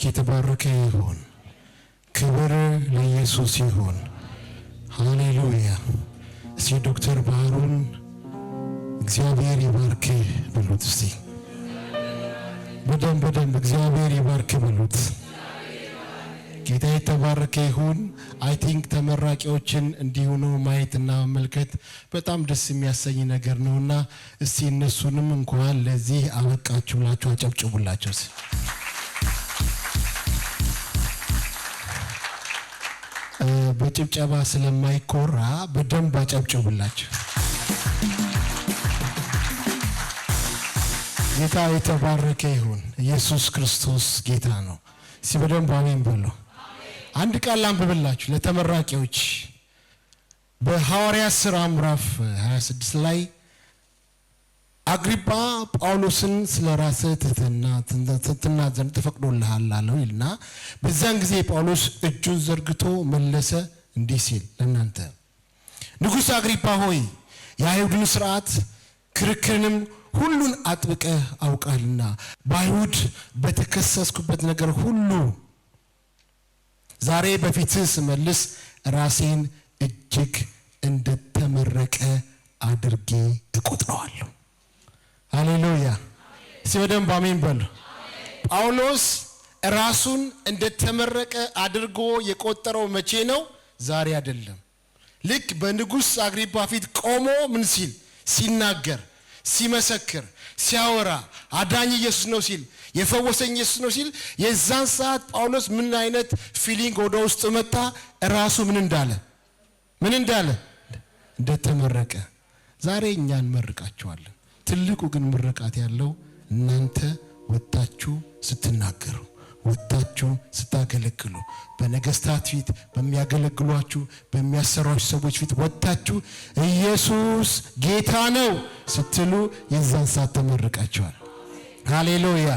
የተባረከ ይሁን። ክብር ለኢየሱስ ይሁን። ሃሌሉያ። እስቲ ዶክተር ባህሩን እግዚአብሔር ይባርክ በሉት። እስቲ በደንብ እግዚአብሔር ይባርክ በሉት። ጌታ የተባረከ ይሁን። አይ ቲንክ ተመራቂዎችን እንዲሆኑ ማየትና መመልከት በጣም ደስ የሚያሰኝ ነገር ነውና እስቲ እነሱንም እንኳን ለዚህ አበቃችሁ ብላችሁ አጨብጭቡላቸው። በጭብጨባ ስለማይኮራ በደንብ አጨብጭቡላቸው። ጌታ የተባረከ ይሁን። ኢየሱስ ክርስቶስ ጌታ ነው። ሲበደንብ አሜን በሉ። አንድ ቃል አንብብላችሁ ለተመራቂዎች በሐዋርያት ሥራ ምዕራፍ 26 ላይ አግሪጳ ጳውሎስን ስለራስህ ትሕትና ዘንድ ተፈቅዶልሃል አለው ይልና በዛን ጊዜ ጳውሎስ እጁን ዘርግቶ መለሰ እንዲህ ሲል ለእናንተ ንጉሥ አግሪጳ ሆይ የአይሁድን ሥርዓት ክርክርንም ሁሉን አጥብቀህ አውቃልና በአይሁድ በተከሰስኩበት ነገር ሁሉ ዛሬ በፊትህ ስመልስ ራሴን እጅግ እንደተመረቀ አድርጌ እቆጥረዋለሁ። ሃሌሉያ። ሲበደንብ አሜን በሉ። ጳውሎስ ራሱን እንደተመረቀ አድርጎ የቆጠረው መቼ ነው? ዛሬ አይደለም። ልክ በንጉሥ አግሪጳ ፊት ቆሞ ምን ሲል ሲናገር ሲመሰክር ሲያወራ አዳኝ ኢየሱስ ነው ሲል የፈወሰኝ ኢየሱስ ነው ሲል የዛን ሰዓት ጳውሎስ ምን አይነት ፊሊንግ ወደ ውስጥ መጣ? ራሱ ምን እንዳለ እንደተመረቀ። ዛሬ እኛ እንመርቃቸዋለን። ትልቁ ግን ምርቃት ያለው እናንተ ወጣችሁ ስትናገሩ፣ ወጣችሁ ስታገለግሉ፣ በነገስታት ፊት በሚያገለግሏችሁ በሚያሰሯችሁ ሰዎች ፊት ወጣችሁ ኢየሱስ ጌታ ነው ስትሉ የዛን ሰዓት ተመርቃችኋል። ሃሌሉያ።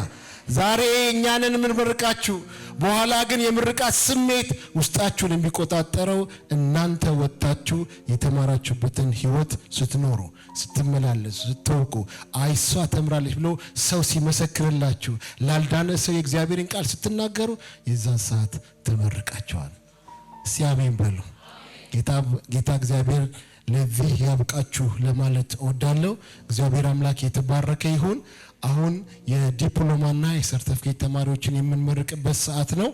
ዛሬ እኛንን የምንመርቃችሁ፣ በኋላ ግን የምርቃት ስሜት ውስጣችሁን የሚቆጣጠረው እናንተ ወጣችሁ የተማራችሁበትን ህይወት ስትኖሩ፣ ስትመላለሱ፣ ስትወቁ አይሷ ተምራለች ብሎ ሰው ሲመሰክርላችሁ፣ ላልዳነ ሰው የእግዚአብሔርን ቃል ስትናገሩ የዛን ሰዓት ተመርቃችኋል። ሲያሜን በሉ። ጌታ እግዚአብሔር ለዚህ ያብቃችሁ ለማለት እወዳለሁ። እግዚአብሔር አምላክ የተባረከ ይሁን። አሁን የዲፕሎማና የሰርቲፊኬት ተማሪዎችን የምንመርቅበት ሰዓት ነው።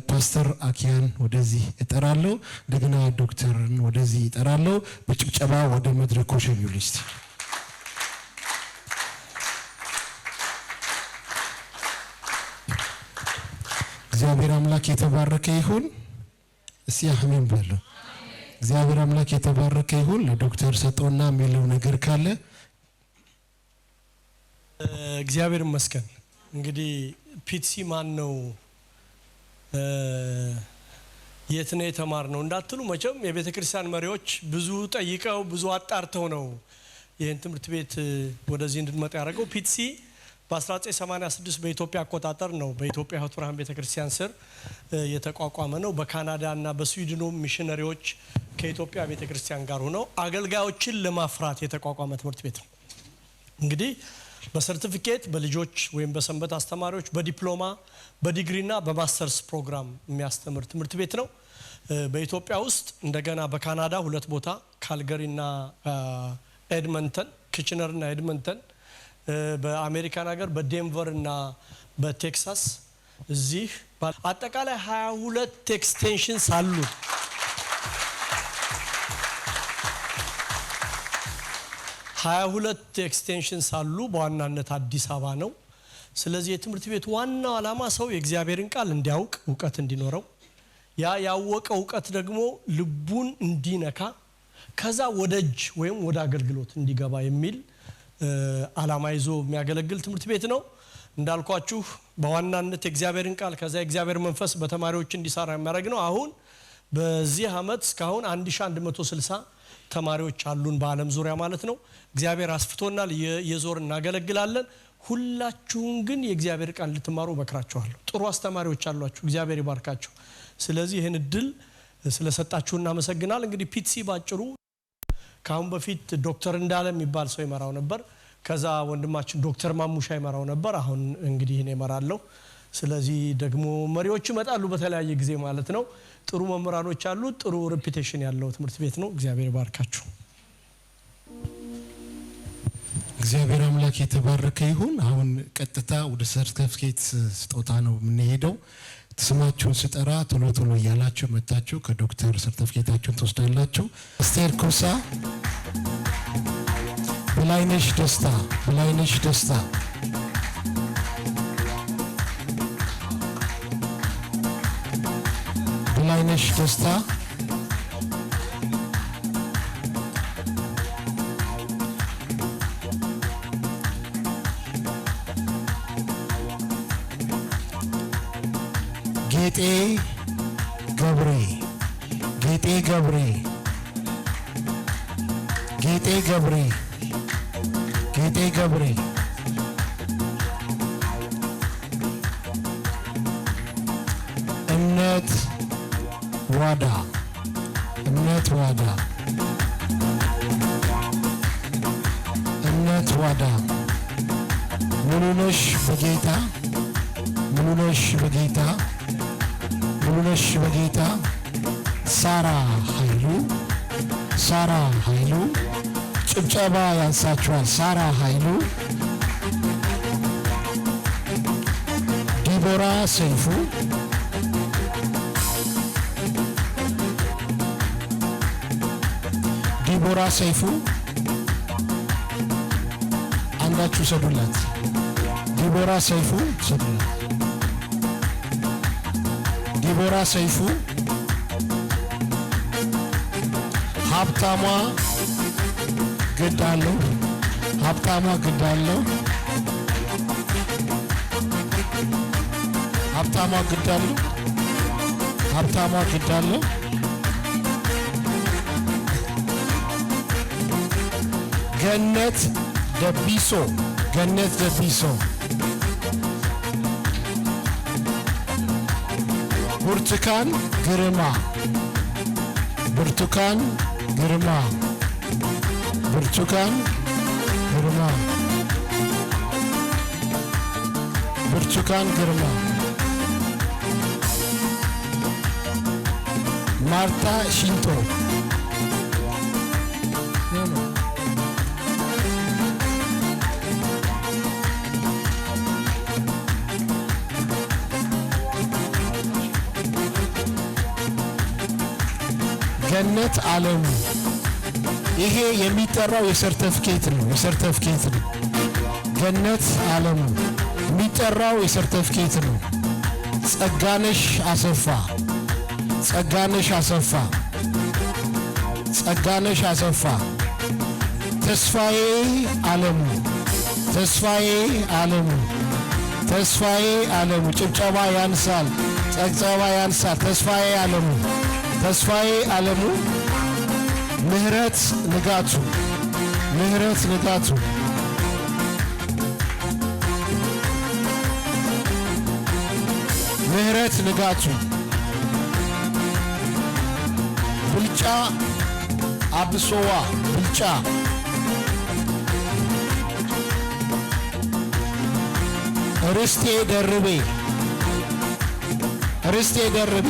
ፓስተር አኪያን ወደዚህ እጠራለሁ። እንደገና ዶክተርን ወደዚህ እጠራለሁ። በጭብጨባ ወደ መድረኩ ሸኙልኝ። እግዚአብሔር አምላክ የተባረከ ይሁን። እስቲ አሜን በሉ። እግዚአብሔር አምላክ የተባረከ ይሁን። ለዶክተር ሰጦና የሚለው ነገር ካለ እግዚአብሔር ይመስገን። እንግዲህ ፒቲሲ ማን ነው የት ነው የተማርነው እንዳትሉ መቼም የቤተ ክርስቲያን መሪዎች ብዙ ጠይቀው ብዙ አጣርተው ነው ይህን ትምህርት ቤት ወደዚህ እንድንመጣ ያደረገው። ፒቲሲ በ1986 በኢትዮጵያ አቆጣጠር ነው በኢትዮጵያ ሕይወት ብርሃን ቤተ ክርስቲያን ስር የተቋቋመ ነው። በካናዳ እና በስዊድን ሚሽነሪዎች ከኢትዮጵያ ቤተ ክርስቲያን ጋር ሆነው አገልጋዮችን ለማፍራት የተቋቋመ ትምህርት ቤት ነው። እንግዲህ በሰርቲፊኬት በልጆች ወይም በሰንበት አስተማሪዎች፣ በዲፕሎማ በዲግሪና በማስተርስ ፕሮግራም የሚያስተምር ትምህርት ቤት ነው። በኢትዮጵያ ውስጥ እንደገና በካናዳ 2 ቦታ ካልገሪና ኤድመንተን፣ ኪችነርና ኤድመንተን፣ በአሜሪካን ሀገር በዴንቨር እና በቴክሳስ እዚህ አጠቃላይ 22 ኤክስቴንሽንስ አሉ። ሁለት ኤክስቴንሽንስ አሉ። በዋናነት አዲስ አበባ ነው። ስለዚህ የትምህርት ቤት ዋናው ዓላማ ሰው የእግዚአብሔርን ቃል እንዲያውቅ፣ ዕውቀት እንዲኖረው፣ ያ ያወቀ ዕውቀት ደግሞ ልቡን እንዲነካ፣ ከዛ ወደ እጅ ወይም ወደ አገልግሎት እንዲገባ የሚል ዓላማ ይዞ የሚያገለግል ትምህርት ቤት ነው። እንዳልኳችሁ በዋናነት የእግዚአብሔርን ቃል ከዛ የእግዚአብሔር መንፈስ በተማሪዎች እንዲሰራ የሚያደርግ ነው። አሁን በዚህ ዓመት እስካሁን 1160 ተማሪዎች አሉን በዓለም ዙሪያ ማለት ነው። እግዚአብሔር አስፍቶናል፣ የዞር እናገለግላለን። ሁላችሁም ግን የእግዚአብሔር ቃል ልትማሩ መክራችኋለሁ። ጥሩ አስተማሪዎች አሏችሁ፣ እግዚአብሔር ይባርካችሁ። ስለዚህ ይህን እድል ስለሰጣችሁ እናመሰግናል። እንግዲህ ፒቲሲ ባጭሩ ካሁን በፊት ዶክተር እንዳለ የሚባል ሰው ይመራው ነበር። ከዛ ወንድማችን ዶክተር ማሙሻ ይመራው ነበር። አሁን እንግዲህ እኔ እመራለሁ። ስለዚህ ደግሞ መሪዎች ይመጣሉ በተለያየ ጊዜ ማለት ነው። ጥሩ መምህራኖች አሉ። ጥሩ ሬፑቴሽን ያለው ትምህርት ቤት ነው። እግዚአብሔር ይባርካችሁ። እግዚአብሔር አምላክ የተባረከ ይሁን። አሁን ቀጥታ ወደ ሰርተፍኬት ስጦታ ነው የምንሄደው። ስማችሁን ስጠራ ቶሎ ቶሎ እያላችሁ መጣችሁ ከዶክተር ሰርተፍኬታችሁን ትወስዳላችሁ። አስቴር ኮሳ፣ በላይነሽ ደስታ፣ በላይነሽ ደስታ፣ በላይነሽ ደስታ፣ ጌጤ ገብሬ፣ ጌጤ ገብሬ፣ ጌጤ ገብሬ፣ ጌጤ ገብሬ፣ እምነት ዋዳ፣ እምነት ዋዳ፣ እምነት ዋዳ፣ ሙሉነሽ በጌታ፣ ሙሉነሽ በጌታ፣ ሙሉነሽ በጌታ፣ ሳራ ኃይሉ፣ ሳራ ኃይሉ፣ ጭብጨባ ያንሳችኋል። ሳራ ኃይሉ፣ ዲቦራ ሰይፉ፣ ዲቦራ ሰይፉ፣ አንዳችሁ ሰዱላት። ዲቦራ ሰይፉ ሰዱላት። ዲቦራ ሰይፉ፣ ሀብታሟ ግዳለው፣ ሀብታሟ ግዳለው፣ ሀብታሟ ግዳለው፣ ሀብታሟ ግዳለው፣ ገነት ደቢሶ፣ ገነት ደቢሶ፣ ብርቱካን ግርማ፣ ብርቱካን ግርማ፣ ብርቱካን ግርማ፣ ብርቱካን ግርማ፣ ማርታ ሽንቶ፣ ገነት አለሙ። ይሄ የሚጠራው የሰርተፍኬት ነው፣ የሰርተፍኬት ነው። ገነት አለሙ የሚጠራው የሰርተፍኬት ነው። ጸጋነሽ አሰፋ፣ ጸጋነሽ አሰፋ፣ ጸጋነሽ አሰፋ፣ ተስፋዬ አለሙ፣ ተስፋዬ አለሙ፣ ተስፋዬ አለሙ። ጭብጨባ ያንሳል፣ ጭብጨባ ያንሳል። ተስፋዬ አለሙ፣ ተስፋዬ አለሙ። ምህረት ንጋቱ፣ ምህረት ንጋቱ፣ ምህረት ንጋቱ። ብልጫ አብሶዋ፣ ብልጫ ርስቴ ደርቤ፣ ርስቴ ደርቤ፣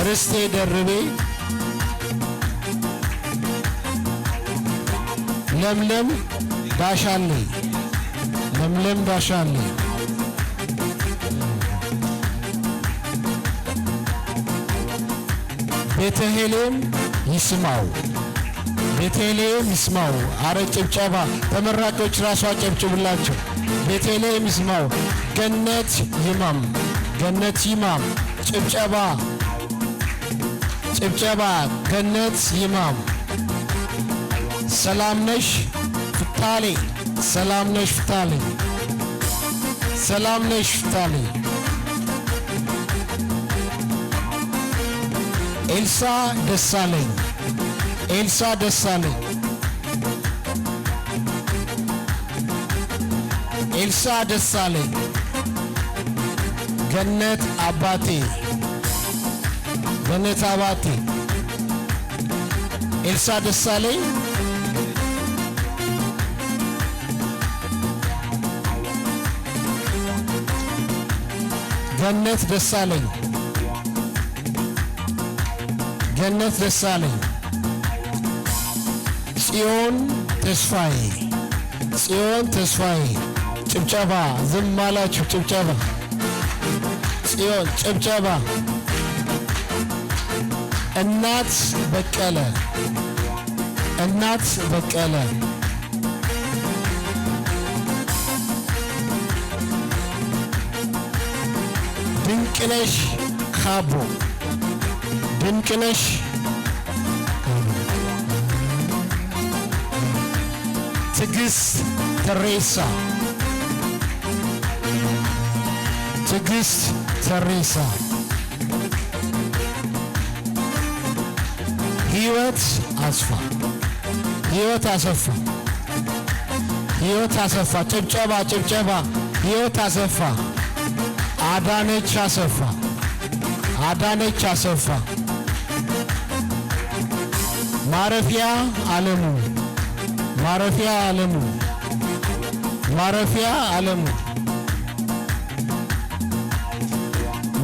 ርስቴ ደርቤ። ለምለም ዳሻሌ፣ ለምለም ዳሻሌ፣ ቤተልሔም ይስማው፣ ቤተልሔም ይስማው። አረ ጭብጨባ ተመራቂዎች ራሷ ጨብጭቡላቸው። ቤተልሔም ይስማው። ገነት ይማም፣ ገነት ይማም። ጭብጨባ ጭብጨባ። ገነት ይማም። ሰላምነሽ ፍታሌ፣ ሰላምነሽ ፍታሌ፣ ሰላምነሽ ፍታሌ። ኤልሳ ደሳለኝ፣ ኤልሳ ደሳለኝ፣ ኤልሳ ደሳለኝ። ገነት አባቴ፣ ገነት አባቴ፣ ኤልሳ ደሳለኝ። ገነት ደሳለኝ ገነት ደሳለኝ ጽዮን ተስፋዬ ጽዮን ተስፋዬ ጭብጨባ ዝም አላችሁ ጭብጨባ ጽዮን ጭብጨባ እናት በቀለ እናት በቀለ ድንቅነሽ ካቦ ድንቅነሽ ትዕግስት ተሬሳ ትዕግስት ተሬሳ ሕይወት አስፋ ሕይወት አሰፋ ሕይወት አሰፋ ጭብጨባ ጭብጨባ ሕይወት አሰፋ አዳነች አሰፋ አዳነች አሰፋ ማረፊያ ዓለሙ ማረፊያ ዓለሙ ማረፊያ ዓለሙ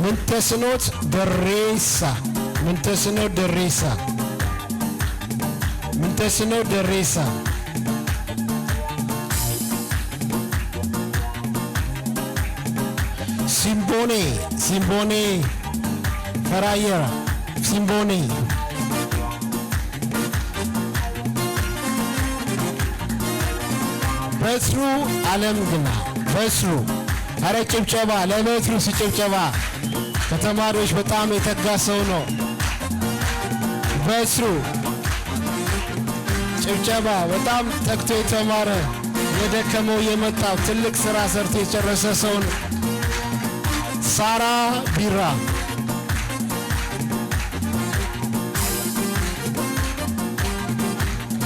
ምንተስኖት ደሬሳ ምንተስኖት ደሬሳ ምንተስኖት ደሬሳ ሲምቦኔ ሲምቦኔ ፈራየራ ሲምቦኔ በትሩ ዓለም ግና በትሩ አረ ጭብጨባ ለበትሩ ሲጭብጨባ ከተማሪዎች በጣም የተጋ ሰው ነው። በትሩ ጭብጨባ በጣም ተግቶ የተማረ የደከመው የመጣው ትልቅ ስራ ሰርቶ የጨረሰ ሰው ነው። ሳራ ቢራ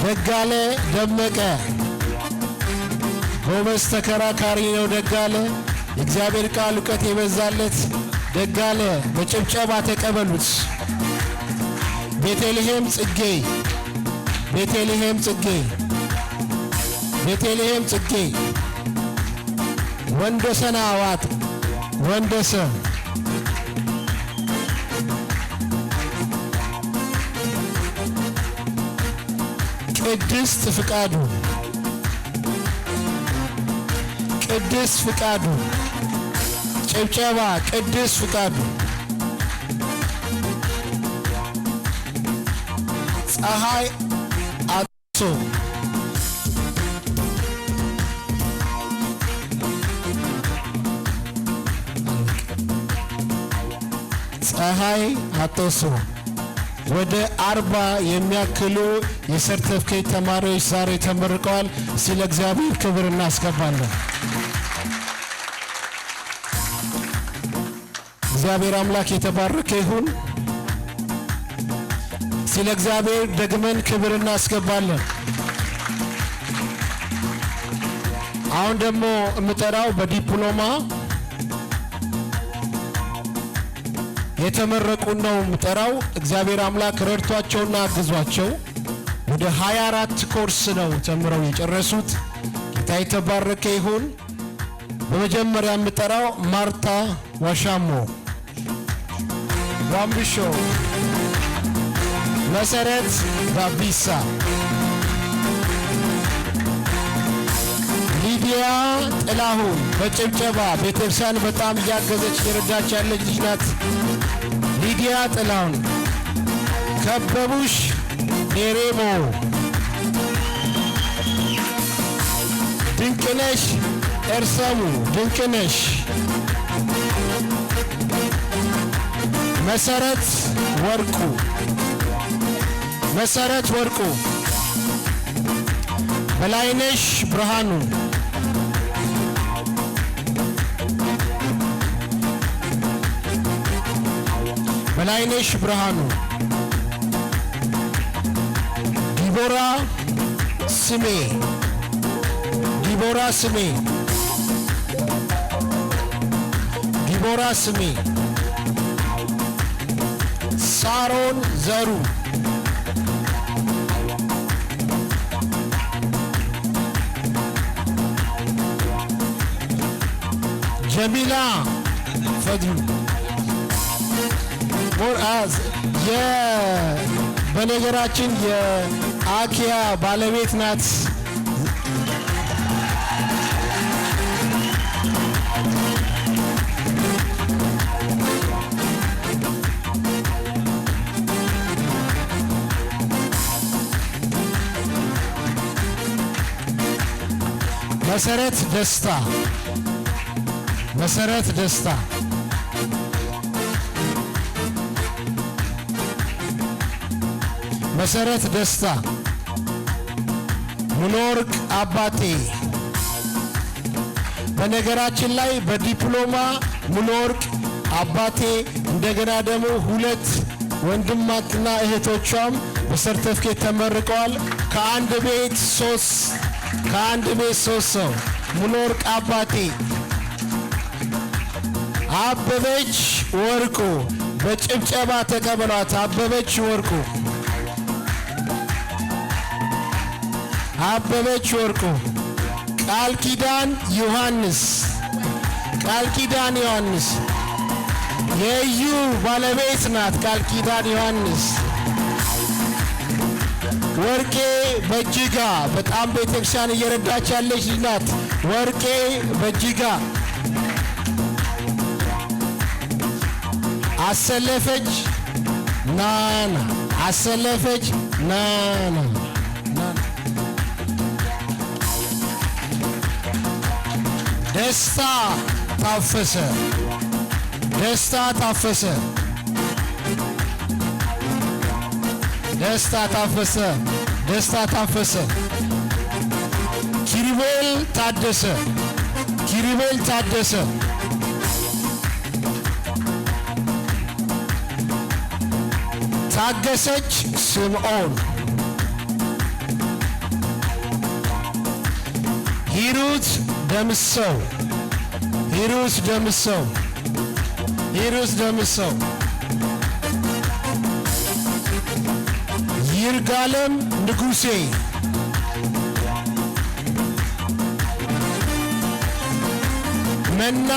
ደጋለ ደመቀ ጎበዝ ተከራካሪ ነው። ደጋለ የእግዚአብሔር ቃል እውቀት የበዛለት ደጋለ በጭብጨባ ተቀበሉት። ቤተልሔም ጽጌ ቤተልሔም ጽጌ ቤተልሔም ጽጌ ወንደሰን አዋት ወንደሰን ቅድስት ፍቃዱ ቅድስት ፍቃዱ ጭብጨባ ቅድስት ፍቃዱ ፀሐይ አጦሶ ፀሐይ አጦሶ ወደ 40 የሚያክሉ የሰርተፍኬት ተማሪዎች ዛሬ ተመርቀዋል። ስለ እግዚአብሔር ክብር እናስገባለን። እግዚአብሔር አምላክ የተባረከ ይሁን። ስለ እግዚአብሔር ደግመን ክብር እናስገባለን። አሁን ደግሞ የምጠራው በዲፕሎማ የተመረቁ ነው የምጠራው። እግዚአብሔር አምላክ ረድቷቸውና አግዟቸው ወደ 24 ኮርስ ነው ተምረው የጨረሱት። ጌታ የተባረከ ይሁን። በመጀመሪያ የምጠራው ማርታ ዋሻሞ ዋምብሾ፣ መሰረት ባቢሳ፣ ሊዲያ ጥላሁን በጭብጨባ ቤተክርስቲያን በጣም እያገዘች የረዳች ያለች ልጅ ናት። ሊዲያ ጥላሁን፣ ከበቡሽ ኔሬሞ፣ ድንቅነሽ እርሰሙ፣ ድንቅነሽ መሰረት ወርቁ፣ መሰረት ወርቁ፣ በላይነሽ ብርሃኑ፣ በላይነሽ ብርሃኑ፣ ዲቦራ ስሜ፣ ዲቦራ ስሜ፣ ዲቦራ ስሜ፣ ሳሮን ዘሩ፣ ጀሚላ ፈድሉ በነገራችን የአኪያ ባለቤት ናት። መሰረት ደስታ መሰረት ደስታ መሰረት ደስታ ሙሉወርቅ አባቴ። በነገራችን ላይ በዲፕሎማ ሙሉወርቅ አባቴ እንደገና ደግሞ 2 ወንድማትና እህቶቿም በሰርተፍኬት ተመርቀዋል። ከአንድ ቤት 3 ሰው ሙሉወርቅ አባቴ። አበበች ወርቁ በጭብጨባ ተቀበሏት። አበበች ወርቁ አበበች ወርቁ። ቃል ኪዳን ዮሐንስ የዩ ባለቤት ናት። ቃል ኪዳን ዮሐንስ ወርቄ በጅጋ በጣም ቤተክርስቲያን እየረዳች ያለች ናት። ወርቄ በጅጋ አሰለፈች ናና ደስታ ታፈሰ ኪሪቤል ታደሰ ታገሰች ስምዖን ሂሩት ደምሰው ይርጋለም ንጉሴ መና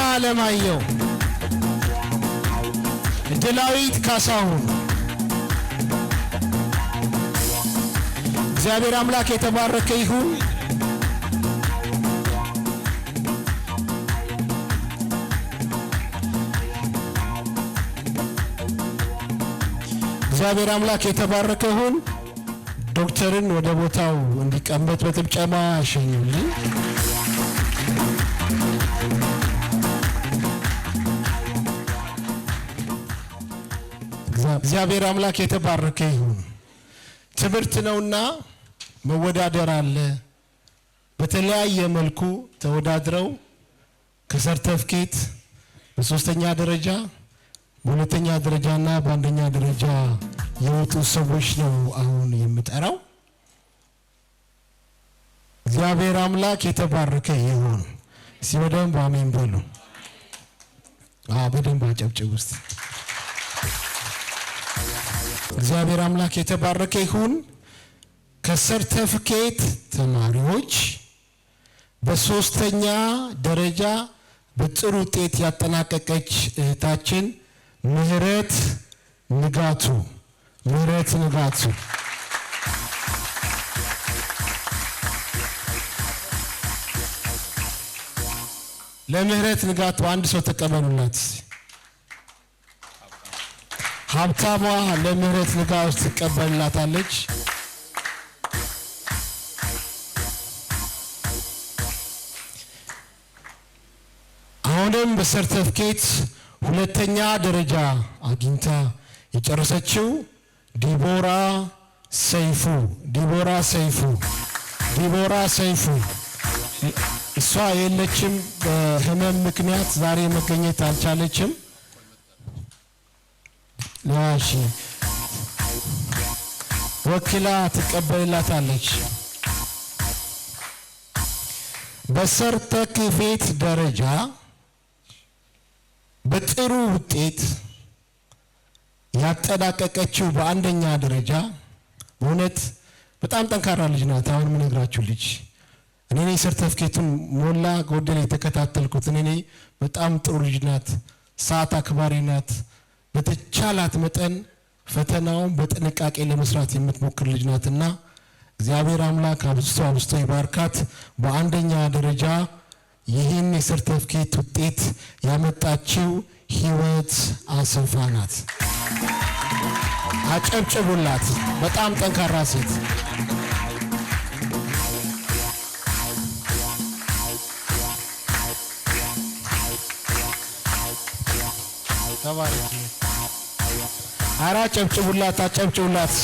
አለማየሁ ድላዊት ካሳሁን። እግዚአብሔር አምላክ የተባረከ ይሁን። እግዚአብሔር አምላክ የተባረከ ይሁን። ዶክተርን ወደ ቦታው እንዲቀመጥ በጭብጨባ አሸኙልኝ። እግዚአብሔር አምላክ የተባረከ ይሁን። ትምህርት ነውና መወዳደር አለ። በተለያየ መልኩ ተወዳድረው ከሰርተፍኬት በ3ኛ ደረጃ በ2ኛ ደረጃና በ1ኛ ደረጃ የወጡ ሰዎች ነው አሁን የምጠራው። እግዚአብሔር አምላክ የተባረከ ይሁን። በደንብ አሜን በሉ። በደንብ አጨብጭቡ እስቲ። እግዚአብሔር አምላክ የተባረከ ይሁን። ከሰርተፍኬት ተማሪዎች በ3ኛ ደረጃ በጥሩ ውጤት ያጠናቀቀች እህታችን ምህረት ንጋቱ ለምህረት ንጋቱ አንድ ሰው ተቀበሉላት። ሀብታሟ ለምህረት ንጋቱ ትቀበልላታለች። አሁንም በሰርተፍኬት 2ኛ ደረጃ አግኝታ የጨረሰችው ዲቦራ ሰይፉ እሷ የለችም፣ በህመም ምክንያት ዛሬ መገኘት አልቻለችም። ላሺ ወክላ ትቀበልላታለች። በሰርተፍኬት ደረጃ በጥሩ ውጤት ያጠናቀቀችው በ1ኛ ደረጃ በእውነት በጣም ጠንካራ ልጅ ናት። አሁን የምነግራችሁ ልጅ እኔ ሰርተፍኬቱን ሞላ ጎደል የተከታተልኩት። እኔ በጣም ጥሩ ልጅ ናት፣ ሰዓት አክባሪ ናት፣ በተቻላት መጠን ፈተናውን በጥንቃቄ ለመስራት የምትሞክር ልጅ ናትና እግዚአብሔር አምላክ አብዝቶ ይባርካት። በአንደኛ ደረጃ ይህን የሰርተፍኬት ውጤት ያመጣችው ህይወት አሰፋ ናት። አጨብጭቡላት። በጣም ጠንካራ ሴት። ተባረክ። ኧረ አጨብጭቡላት፣ አጨብጭቡላት።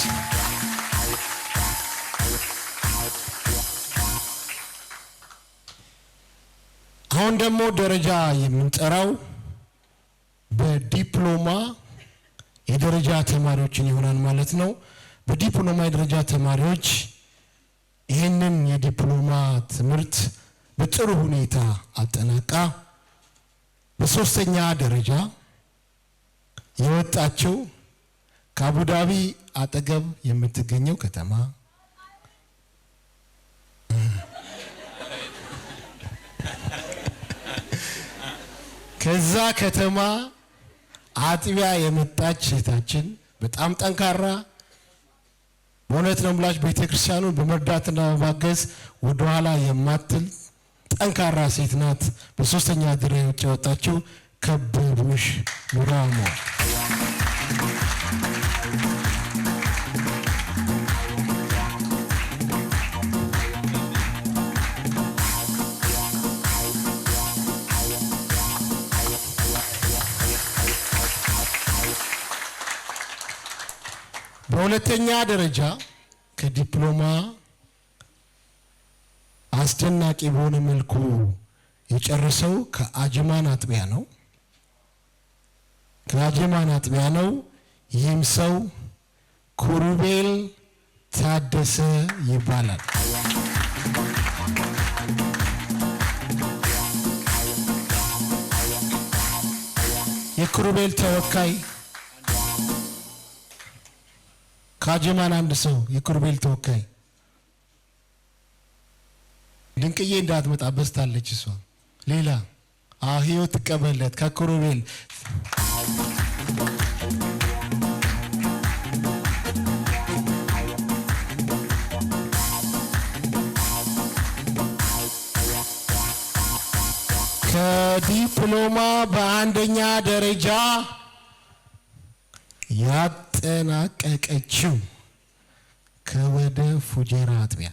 አሁን ደግሞ ደረጃ የምንጠራው በዲፕሎማ የደረጃ ተማሪዎችን ይሆናል ማለት ነው። በዲፕሎማ የደረጃ ተማሪዎች ይህንን የዲፕሎማ ትምህርት በጥሩ ሁኔታ አጠናቃ በሶስተኛ ደረጃ የወጣችው ከአቡዳቢ አጠገብ የምትገኘው ከተማ ከዛ ከተማ አጥቢያ የመጣች እህታችን በጣም ጠንካራ፣ በእውነት ነው የምላችሁ ቤተክርስቲያኑን በመርዳትና በማገዝ ወደኋላ የማትል ጠንካራ ሴት ናት። በሶስተኛ ደረጃ የወጣችው ከበቡሽ ሙራሞ። በሁለተኛ ደረጃ ከዲፕሎማ አስደናቂ በሆነ መልኩ የጨረሰው ከአጅማን አጥቢያ ነው። ከአጅማን አጥቢያ ነው። ይህም ሰው ኩሩቤል ታደሰ ይባላል። የኩሩቤል ተወካይ ከአጅማን አንድ ሰው የኩሩቤል ተወካይ ድንቅዬ እንዳትመጣ በስታለች እሷ። ሌላ ህይወት ተቀበለት ከኩሩቤል ከዲፕሎማ በአንደኛ ደረጃ ያጠናቀቀችው ከወደ ፉጀራ አጥቢያ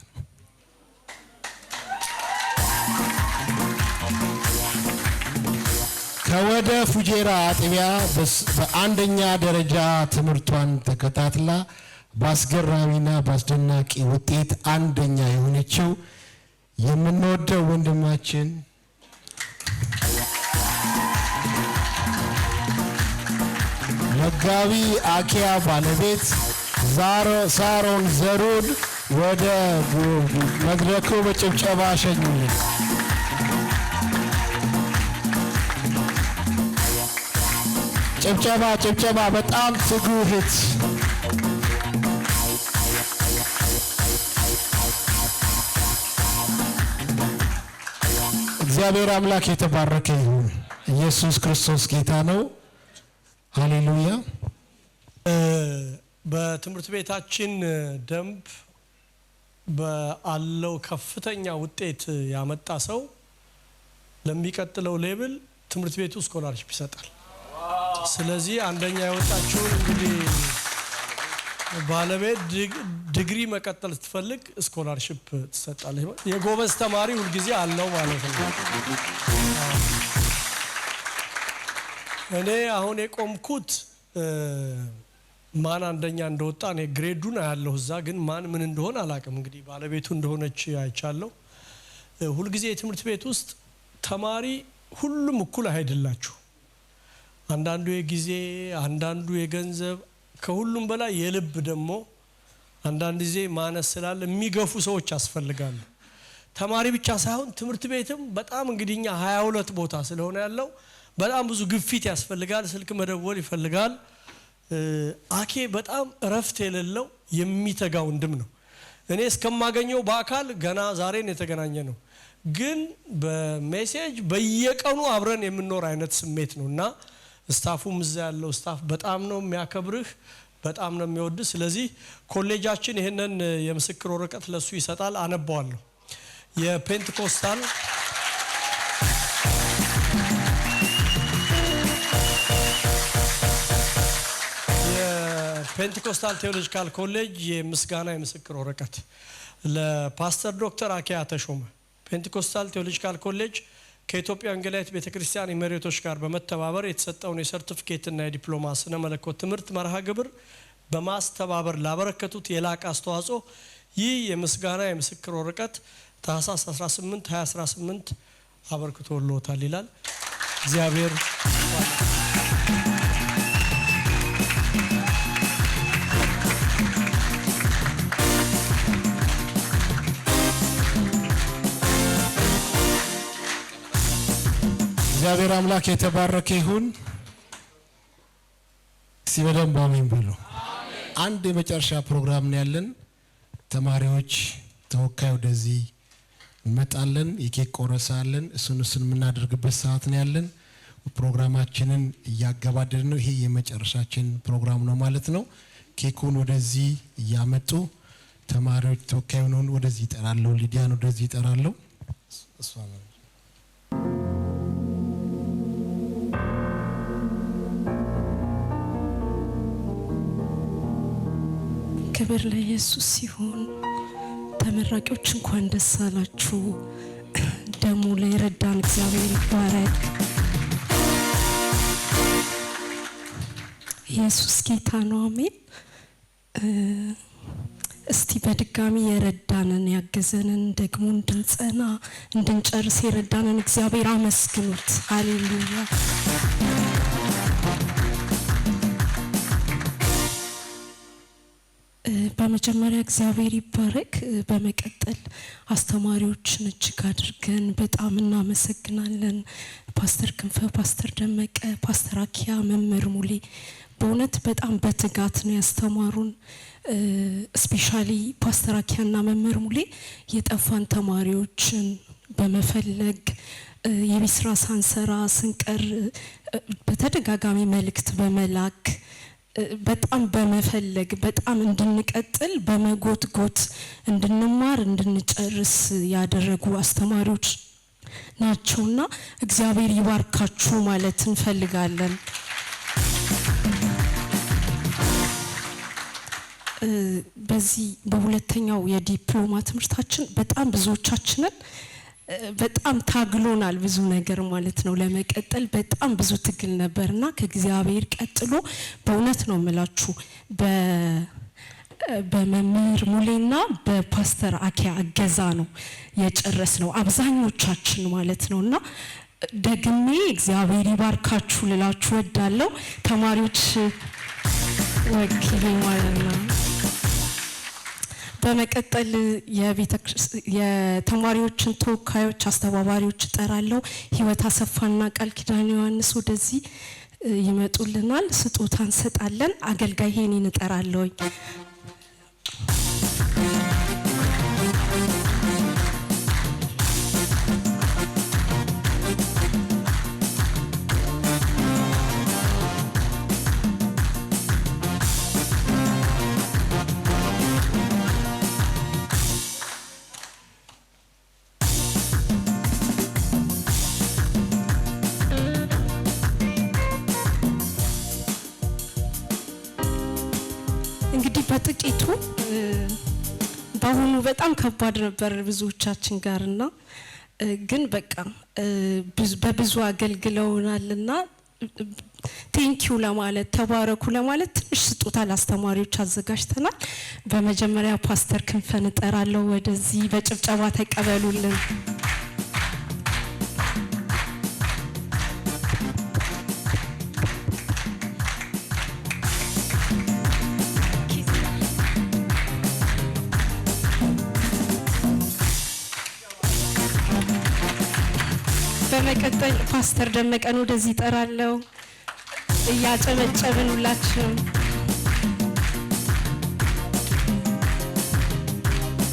ከወደ ፉጀራ አጥቢያ በአንደኛ ደረጃ ትምህርቷን ተከታትላ በአስገራሚና በአስደናቂ ውጤት አንደኛ የሆነችው የምንወደው ወንድማችን መጋቢ አኪያ ባለቤት ሳሮን ዘሩን ወደ መድረኩ በጭብጨባ ሸኙልን። ጭብጨባ። በጣም ትጉ እህት። እግዚአብሔር አምላክ የተባረከ ይሁን። ኢየሱስ ክርስቶስ ጌታ ነው። ሃሌሉያ። በትምህርት ቤታችን ደንብ ባለው ከፍተኛ ውጤት ያመጣ ሰው ለሚቀጥለው ሌብል ትምህርት ቤቱ ስኮላርሺፕ ይሰጣል። ስለዚህ አንደኛ የወጣችውን እንግዲህ ባለቤት ዲግሪ መቀጠል ስትፈልግ ስኮላርሺፕ ትሰጣለች። የጎበዝ ተማሪ ሁልጊዜ አለው ማለት ነው። እኔ አሁን የቆምኩት ማን አንደኛ እንደወጣ እኔ ግሬዱን አያለሁ እዛ፣ ግን ማን ምን እንደሆነ አላውቅም። እንግዲህ ባለቤቱ እንደሆነች አይቻለሁ። ሁልጊዜ የትምህርት ቤት ውስጥ ተማሪ ሁሉም እኩል አይደላችሁ። አንዳንዱ የጊዜ፣ አንዳንዱ የገንዘብ፣ ከሁሉም በላይ የልብ ደግሞ አንዳንድ ጊዜ ማነስ ስላለ የሚገፉ ሰዎች ያስፈልጋሉ። ተማሪ ብቻ ሳይሆን ትምህርት ቤትም በጣም እንግዲህ እኛ 22 ቦታ ስለሆነ ያለው በጣም ብዙ ግፊት ያስፈልጋል። ስልክ መደወል ይፈልጋል። አኬ በጣም እረፍት የሌለው የሚተጋ ወንድም ነው። እኔ እስከማገኘው በአካል ገና ዛሬን የተገናኘ ነው። ግን በሜሴጅ በየቀኑ አብረን የምንኖር አይነት ስሜት ነውና ስታፉም እዛ ያለው ስታፍ በጣም ነው የሚያከብርህ በጣም ነው የሚወድ ስለዚህ ኮሌጃችን ይሄንን የምስክር ወረቀት ለሱ ይሰጣል አነባዋለሁ የፔንቴኮስታል ቴዎሎጂካል ኮሌጅ የምስጋና የምስክር ወረቀት ለፓስተር ዶክተር አኪያ ተሾመ ፔንቴኮስታል ቴዎሎጂካል ኮሌጅ ከኢትዮጵያ ወንጌላዊት ቤተክርስቲያን ኢሜሪቶች ጋር በመተባበር የተሰጠውን የሰርቲፊኬት እና የዲፕሎማ ስነ መለኮት ትምህርት መርሃ ግብር በማስተባበር ላበረከቱት የላቀ አስተዋጽኦ ይህ የምስጋና የምስክር ወረቀት ታህሳስ 18 2018 አበርክቶልዎታል ይላል እግዚአብሔር እግዚአብሔር አምላክ የተባረከ ይሁን ሲበደም ባሜን ብሎ አንድ የመጨረሻ ፕሮግራም ነው ያለን ተማሪዎች ተወካይ ወደዚህ እንመጣለን የኬክ ቆረሳ አለን እሱን የምናደርግበት ሰዓት ነው ያለን ፕሮግራማችንን እያገባደድን ነው ይሄ የመጨረሻችን ፕሮግራም ነው ማለት ነው ኬኩን ወደዚህ ያመጡ ተማሪዎች ተወካይ ሆነው ወደዚህ ይጠራሉ ሊዲያን ወደዚህ ይጠራሉ እሷ ነው ክብር ለኢየሱስ ይሁን ተመራቂዎች እንኳን ደስ አላችሁ ደሙ ለረዳን እግዚአብሔር ይባረክ ኢየሱስ ጌታ ነው አሜን እስቲ በድጋሚ የረዳንን ያገዘንን ደግሞ እንድንጸና እንድንጨርስ የረዳንን እግዚአብሔር አመስግኑት ሃሌሉያ በመጀመሪያ እግዚአብሔር ይባረክ በመቀጠል አስተማሪዎችን እጅግ አድርገን በጣም እናመሰግናለን ፓስተር ክንፈ ፓስተር ደመቀ ፓስተር አኪያ መምህር ሙሌ በእውነት በጣም በትጋት ነው ያስተማሩን ስፔሻሊ ፓስተር አኪያና መምህር ሙሌ የጠፋን ተማሪዎችን በመፈለግ የቢስራ ሳንሰራ ስንቀር በተደጋጋሚ መልእክት በመላክ በጣም በመፈለግ በጣም እንድንቀጥል በመጎትጎት እንድንማር እንድንጨርስ ያደረጉ አስተማሪዎች ናቸውና እግዚአብሔር ይባርካችሁ ማለት እንፈልጋለን በዚህ በሁለተኛው የዲፕሎማ ትምህርታችን በጣም ብዙዎቻችንን በጣም ታግሎናል ብዙ ነገር ማለት ነው ለመቀጠል በጣም ብዙ ትግል ነበርና ከእግዚአብሔር ቀጥሎ በእውነት ነው የምላችሁ በመምህር ሙሌና በፓስተር አኪያ አገዛ ነው የጨረስነው አብዛኞቻችን ማለት ነውና ደግሜ እግዚአብሔር ይባርካችሁ ልላችሁ ወዳለው ተማሪዎች ወኪል ማለት ነው በመቀጠል የተማሪዎችን ተወካዮች አስተባባሪዎች ጠራለው ህይወት አሰፋና ቃል ኪዳን ዮሐንስ ወደዚህ ይመጡልናል ስጦታ እንሰጣለን አገልጋይ ሄኒን እጠራለሁ በጥቂቱ ባሁኑ በጣም ከባድ ነበር ብዙዎቻችን ጋርና ግን በቃ በብዙ አገልግለውናልና ቴንኪው ለማለት ተባረኩ ለማለት ትንሽ ስጦታ ለአስተማሪዎች አዘጋጅተናል በመጀመሪያ ፓስተር ክንፈን እጠራለሁ ወደዚህ በጭብጨባ ተቀበሉልን በመቀጠል ፓስተር ደመቀን ወደዚህ ይጠራለው እያጨበጨብን ሁላችንም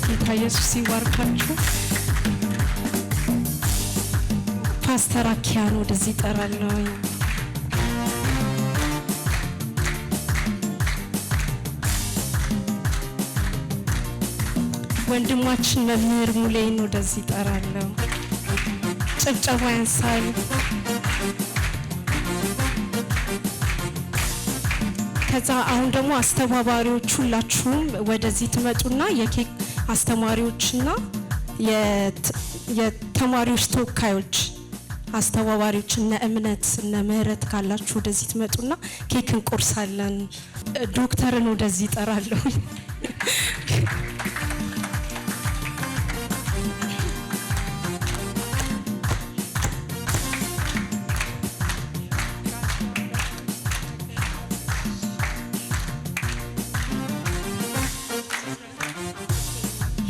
ጌታ ኢየሱስ ይባርካችሁ ፓስተር አኪያን ወደዚህ ጠራለሁ። ወንድማችን መምህር ሙሌን ወደዚህ ጠራለሁ። ጭብጨባ ያንሳል። ከዛ አሁን ደግሞ አስተባባሪዎች ሁላችሁም ወደዚህ ትመጡና የኬክ አስተማሪዎችና የተማሪዎች ተወካዮች አስተባባሪዎች እነ እምነት እነ ምህረት ካላችሁ ወደዚህ ትመጡና ኬክ እንቆርሳለን። ዶክተርን ወደዚህ ጠራለሁ።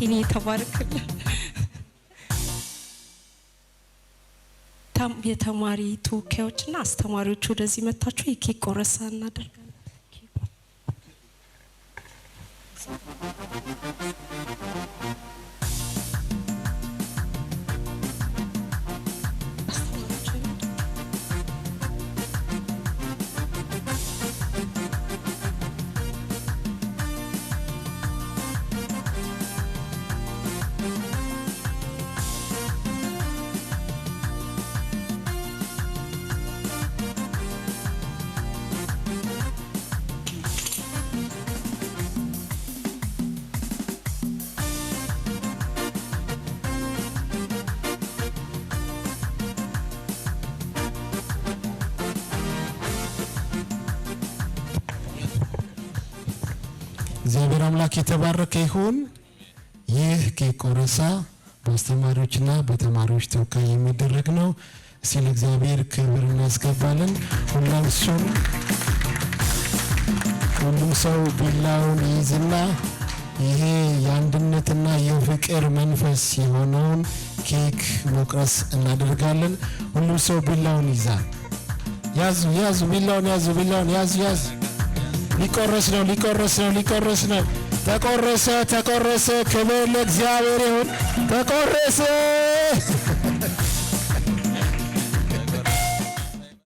ይሄ ተባረክልን። የተማሪ ተወካዮችና አስተማሪዎች ወደዚህ መጣችሁ የኬክ ቆረሳ እናደርጋለን። እግዚአብሔር አምላክ የተባረከ ይሁን። ይህ ኬክ ቆረሳ በአስተማሪዎችና በተማሪዎች ተወካይ የሚደረግ ነው። ሲል እግዚአብሔር ክብር እናስገባለን። ሁሉም ሰው ቢላውን ይይዝና ይሄ የአንድነትና የፍቅር መንፈስ የሆነውን ኬክ መቁረስ እናደርጋለን። ሁሉም ሰው ቢላውን ይዛል። ያዙ ቢላውን ያዙ። ሊቆረስ ነው። ተቆረሰ። ክብር ለእግዚአብሔር ይሁን። ተቆረሰ።